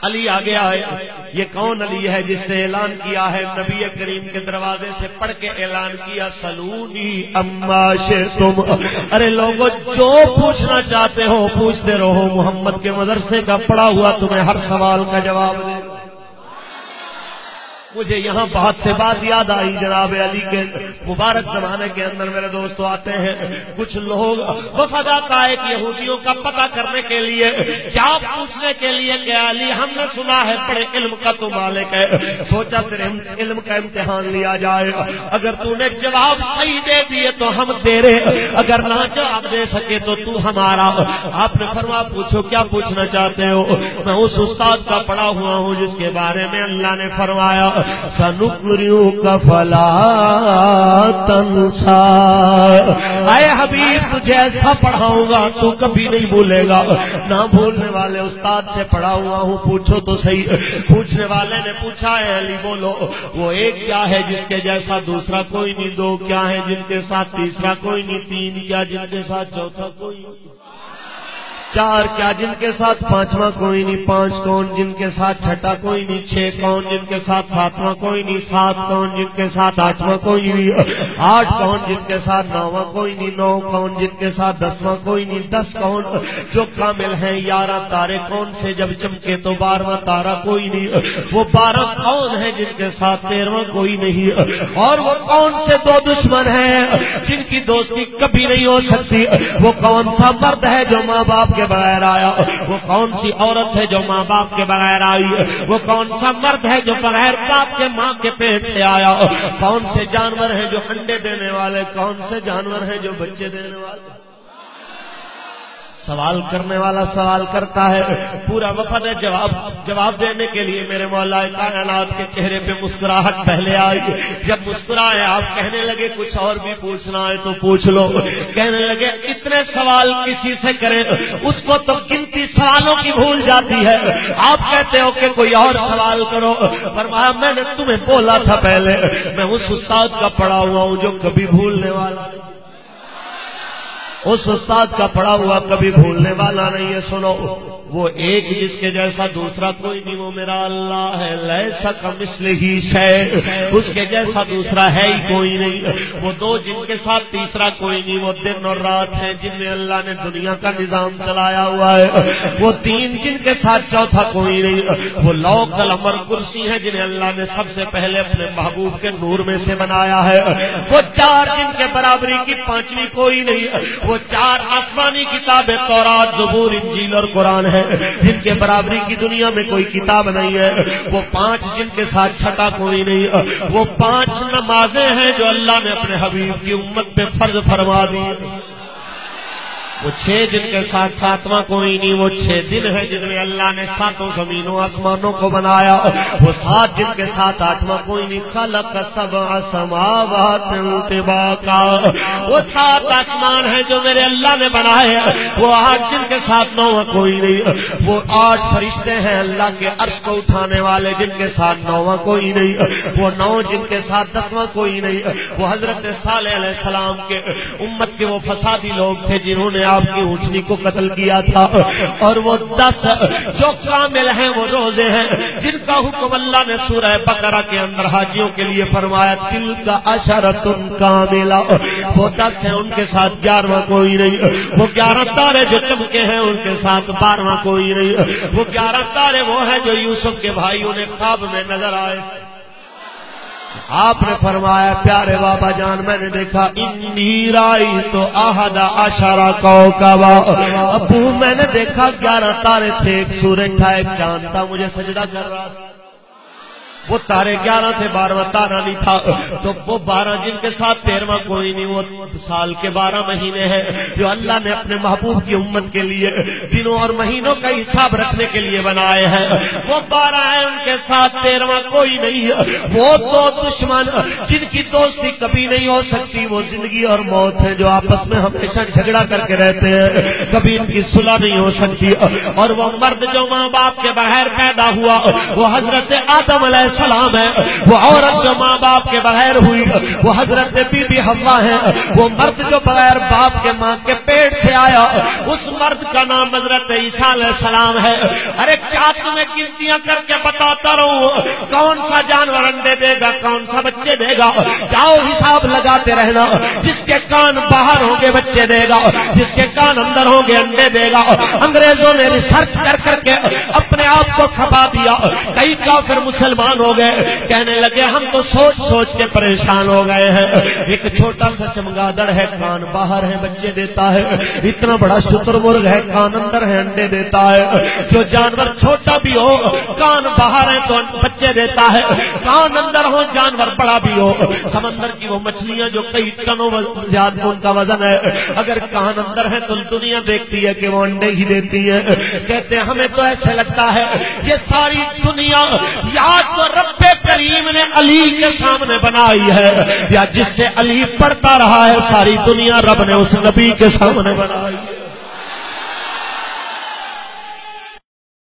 علی آگے آئے. یہ کون علی ہے جس نے اعلان کیا ہے نبی کریم کے دروازے سے پڑھ کے اعلان کیا سلونی اما شئتم. ارے لوگوں جو پوچھنا چاہتے ہو پوچھتے رہو، محمد کے مدرسے کا پڑھا ہوا تمہیں ہر سوال کا جواب دے. مجھے یہاں بہت سے بات یاد آئی. جناب علی کے مبارک زمانے کے اندر میرے دوستو آتے ہیں کچھ لوگ وفد آتا ہے یہودیوں کا پتہ کرنے کے لیے، کیا پوچھنے کے لیے کہ علی ہم نے سنا ہے بڑے علم کا تو مالک ہے، سوچا تیرے علم کا امتحان لیا جائے، اگر تو نے جواب صحیح دے دیے تو ہم تیرے، اگر نہ جواب دے سکے تو تو ہمارا. آپ نے فرمایا پوچھو کیا پوچھنا چاہتے ہو. میں اس استاد کا پڑھا ہوا ہوں جس کے بارے میں اللہ نے فرمایا سنقرئک فلا تنسا. اے حبیب تجھے ایسا پڑھاؤں گا تو کبھی نہیں بھولے گا. نہ بھولنے والے استاد سے پڑھا ہوا ہوں، پوچھو تو صحیح. پوچھنے والے نے پوچھا ہے علی بولو وہ ایک کیا ہے جس کے جیسا دوسرا کوئی نہیں، دو کیا ہے جن کے ساتھ تیسرا کوئی نہیں، تین کیا جن کے ساتھ چوتھا کوئی نہیں، چار کیا جن کے ساتھ پانچواں کوئی نہیں، پانچ کون جن کے ساتھ چھٹا کوئی نہیں، چھ کون جن کے ساتھ ساتواں کوئی نہیں، سات کون جن کے ساتھ آٹھواں کوئی نہیں، آٹھ کون جن کے ساتھ نواں کوئی نہیں، نو کون جن کے ساتھ دسواں کوئی نہیں، دس کون جو کامل ہیں، 11 تارے کون سے جب چمکے تو 12واں تارا کوئی نہیں، وہ 12 کون ہیں جن کے ساتھ 13واں کوئی نہیں، اور وہ کون سے دو دشمن ہیں جن کی دوستی کبھی نہیں ہو سکتی، وہ کون سا مرد ہے جو ماں باپ کے بغیر آیا، وہ کون سی عورت ہے جو ماں باپ کے بغیر آئی، وہ کون سا مرد ہے جو بغیر باپ کے ماں کے پیٹ سے آیا، کون سے جانور ہیں جو انڈے دینے والے، کون سے جانور ہیں جو بچے دینے والے. سوال کرنے والا سوال کرتا ہے، پورا وفد جواب دینے کے لیے میرے مولا کائنات کے چہرے پہ مسکراہٹ پہلے آئی. جب مسکرائے آپ کہنے لگے کچھ اور بھی پوچھنا ہے تو پوچھ لو. کہنے لگے اتنے سوال کسی سے کریں اس کو تو گنتی سوالوں کی بھول جاتی ہے، آپ کہتے ہو کہ کوئی اور سوال کرو. فرمایا میں نے تمہیں بولا تھا پہلے میں اس استاد کا پڑھا ہوا ہوں جو کبھی بھولنے والا، اس استاد کا پڑھا ہوا کبھی بھولنے والا نہیں ہے. سنو وہ ایک جس کے جیسا دوسرا کوئی نہیں، وہ میرا اللہ ہے. لیس کمثلہ شیء، اس کے جیسا دوسرا ہے ہی کوئی نہیں. وہ دو جن کے ساتھ تیسرا کوئی نہیں، وہ دن اور رات ہیں جن میں اللہ نے دنیا کا نظام چلایا ہوا ہے. وہ تین جن کے ساتھ چوتھا کوئی نہیں. وہ لوح قلم اور کرسی ہیں جنہیں اللہ نے سب سے پہلے اپنے محبوب کے نور میں سے بنایا ہے. وہ چار جن کے برابری کی پانچویں کوئی نہیں. وہ چار آسمانی کتابیں تورات، زبور، انجیل اور قرآن ہے جن کے برابری کی دنیا میں کوئی کتاب نہیں ہے. وہ پانچ جن کے ساتھ چھٹا کوئی نہیں. وہ پانچ نمازیں ہیں جو اللہ نے اپنے حبیب کی امت پہ فرض فرما دی. وہ 6 جن کے ساتھ ساتواں کوئی نہیں. وہ 6 دن ہیں جن میں اللہ نے ساتوں زمینوں آسمانوں کو بنایا. وہ 7 جن کے ساتھ 8واں کوئی نہیں. خلق 7 سماوات طباقا، وہ 7 آسمان ہیں جو میرے اللہ نے بنائے. وہ 8 جن کے ساتھ 9واں کوئی نہیں. وہ 8 فرشتے ہیں اللہ کے عرش کو اٹھانے والے جن کے ساتھ 9واں کوئی نہیں. وہ 9 جن کے ساتھ 10واں کوئی نہیں. وہ حضرت صالح علیہ السلام کے امت کے وہ فسادی لوگ تھے جنہوں نے آپ کی اونٹنی کو قتل کیا تھا. اور وہ 10 جو کامل ہیں وہ روزے ہیں جن کا حکم اللہ نے سورہ بقرہ کے اندر حاجیوں کے لیے فرمایا تلک عشرۃ کاملہ. وہ 10 ہیں ان کے ساتھ 11واں کوئی نہیں. وہ 11 تارے جو چمکے ہیں ان کے ساتھ 12واں کوئی نہیں. وہ 11 تارے وہ ہیں جو یوسف کے بھائیوں نے خواب میں نظر آئے. آپ نے فرمایا پیارے بابا جان میں نے دیکھا انی رأیت 11 کوکبا. ابو میں نے دیکھا 11 تارے تھے، ایک سورج تھا، ایک چاند تھا، مجھے سجدہ کر رہا تھا. وہ تارے 11 تھے، 12واں تارا نہیں تھا. تو وہ 12 جن کے ساتھ 13واں کوئی نہیں. وہ سال کے 12 مہینے ہیں جو اللہ نے اپنے محبوب کی امت کے لیے دنوں اور مہینوں کا حساب رکھنے کے لیے بنائے ہیں. وہ 12 ہیں ان کے ساتھ 13واں کوئی نہیں. وہ 2 دشمن جن کی دوستی کبھی نہیں ہو سکتی، وہ زندگی اور موت ہے جو آپس میں ہمیشہ جھگڑا کر کے رہتے ہیں، کبھی ان کی صلح نہیں ہو سکتی. اور وہ مرد جو ماں باپ کے بغیر پیدا ہوا وہ حضرت آدم علیہ السلام ہے، وہ عورت جو ماں باپ کے بغیر ہوئی وہ حضرت بی بی حوا ہے، وہ مرد جو بغیر باپ کے ماں کے پیٹ سے آیا اس مرد کا نام حضرت عیسیٰ علیہ السلام ہے۔ ارے کیا تمہیں گنتیاں کر کے بتاتا رہوں کون سا جانور انڈے دے گا کون سا بچے دے گا؟ جاؤ حساب لگاتے رہنا، جس کے کان باہر ہوں گے بچے دے گا، جس کے کان اندر ہوں گے انڈے دے گا۔ انگریزوں نے ریسرچ کر کر کے اپنے آپ کو کھپا دیا، کئی کافر مسلمان ہو گئے، کہنے لگے ہم تو سوچ سوچ کے پریشان ہو گئے ہیں، ایک چھوٹا سا چمگادڑ ہے کان باہر ہے بچے دیتا ہے، اتنا بڑا شتر مرغ ہے کان اندر ہے انڈے دیتا ہے، جو جانور چھوٹا بھی ہو کان باہر ہے تو بچے دیتا ہے، کان اندر ہو جانور بڑا بھی ہو، سمندر کی وہ مچھلیاں جو کئی ٹنوں زیادہ ان کا وزن ہے، اگر کان اندر ہے تو دنیا دیکھتی ہے کہ وہ انڈے ہی دیتی ہے۔ کہتے ہیں ہمیں تو ایسے لگتا ہے یہ ساری دنیا یا تو رب کریم نے علی کے سامنے بنائی ہے، یا جس سے علی پڑھتا رہا ہے ساری دنیا رب نے اس نبی کے سامنے بنائی۔